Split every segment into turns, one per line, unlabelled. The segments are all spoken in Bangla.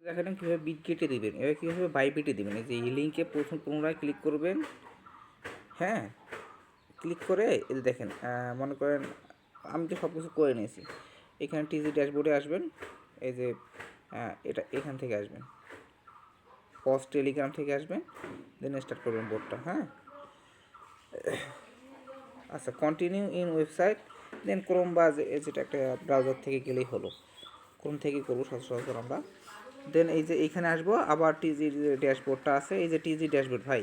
দেখালাম কীভাবে বিট কেটে দেবেন, এবার কীভাবে বাই বিটে দেবেন। এই যে এই লিঙ্কে পুনরায় ক্লিক করবেন। হ্যাঁ, ক্লিক করে এই যে দেখেন, মনে করেন আমি তো সব কিছু করে নিয়েছি। এখানে টিজি ড্যাশবোর্ডে আসবেন। এই যে এটা এখান থেকে আসবেন, পজ টেলিগ্রাম থেকে আসবেন, দেন স্টার্ট করবেন বোর্ডটা। হ্যাঁ, আচ্ছা, continue in website, then chrome বা যেটা একটা ব্রাউজার থেকে গেলেই হলো। ক্রোম থেকে করবো সচরাচর আমরা। দেন এই যে এইখানে আসবো, আবার টিজির যে ড্যাশবোর্ডটা আছে, এই যে টিজি ড্যাশবোর্ড ভাই,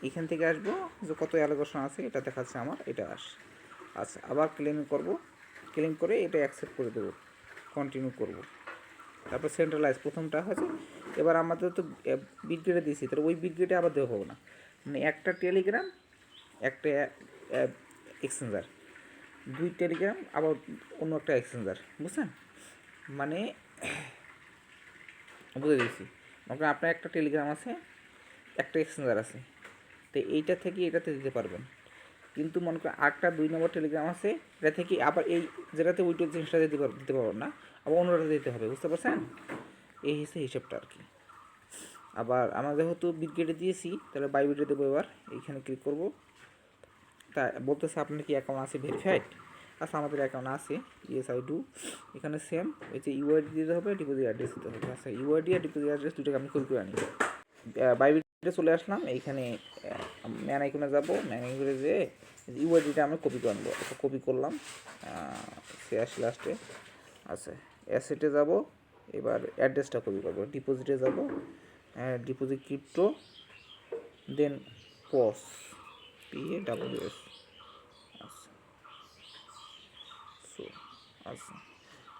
এইখান থেকে আসবো, যে কত অ্যালোকেশন আছে এটা দেখাচ্ছে আমার, এটা আচ্ছা, আবার ক্লেম করব, ক্লেম করে এটা অ্যাকসেপ্ট করে দেবো, কন্টিনিউ করব। তারপর সেন্ট্রালাইজ প্রথমটা হয়েছে। এবার আমাদের তো বিট গেটে দিয়েছি, তাহলে ওই বিট গেটে আবার দেওয়া হবে না, মানে একটা টেলিগ্রাম, একটা এক্সচেঞ্জার, দুই টেলিগ্রাম, আবার অন্য একটা এক্সচেঞ্জার, বুঝছেন? মানে বুঝে দিয়েছি। মনে করেন আপনার একটা টেলিগ্রাম আছে, একটা এক্সচেঞ্জার আছে, তো এইটা থেকে এটাতে দিতে পারবেন। কিন্তু মনে করেন আরেকটা 2 নম্বর টেলিগ্রাম আছে, এটা থেকে আবার এই যেটাতে উইড্রো জিনিসটা দিতে পারবেন না, আবার অন্যটাতে দিতে হবে, বুঝতে পারছেন? এই হচ্ছে হিসেবটা আর কি। আবার আমরা যেহেতু বিটগেটে দিয়েছি, তাহলে বাইবিটে দেবো। এবার এইখানে ক্লিক করব। তা বলতেছে আপনার কি অ্যাকাউন্ট আছে ভেরিফাইড? আচ্ছা, আমাদের অ্যাকাউন্ট আছে, ইয়েস আই ডু। এখানে সেম ওই যে ইউআইডি দিতে হবে, ডিপোজিট অ্যাড্রেস দিতে হবে। আচ্ছা, ইউআইডি আর ডিপোজিট অ্যাড্রেস দুটোকে আমি কপি করে আনি। বাইবিটে চলে আসলাম, এইখানে ম্যান আইকনে যাবো, ম্যান আইকনে যেয়ে ইউআইডিটা আমি কপি করে আনবো। আচ্ছা, কপি করলাম, সে আসি লাস্টে। আচ্ছা, অ্যাসেটে যাব, এবার অ্যাড্রেসটা কপি করবো, ডিপোজিটে যাব, ডিপোজিট ক্রিপ্টো, দেন পস, PAWS। আচ্ছা, সো আচ্ছা,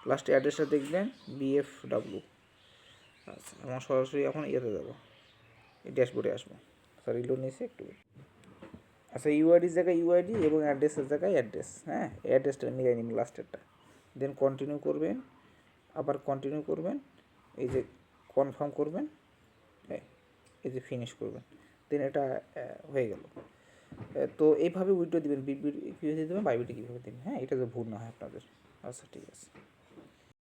লাস্টে অ্যাড্রেসটা দেখবেন BFW। আচ্ছা, আমার সরাসরি এখন ইয়েতে যাবো, এই ড্যাশবোর্ডে আসবো। সরি, লোন নিয়েছি একটু। আচ্ছা, ইউআইডির জায়গায় ইউআইডি এবং অ্যাড্রেসের জায়গায় অ্যাড্রেস। হ্যাঁ, অ্যাড্রেসটা মিলাই নিন লাস্টেরটা, দেন কন্টিনিউ করবেন, আবার কন্টিনিউ করবেন, এই যে কনফার্ম করবেন, এই যে ফিনিশ করবেন, দেন এটা হয়ে গেল। তো এইভাবে উইড্রো দেবেন, কীভাবে দেবেন, বাইবিটে কীভাবে দেবেন। হ্যাঁ, এটা যে ভুল না হয় আপনাদের। আচ্ছা, ঠিক আছে।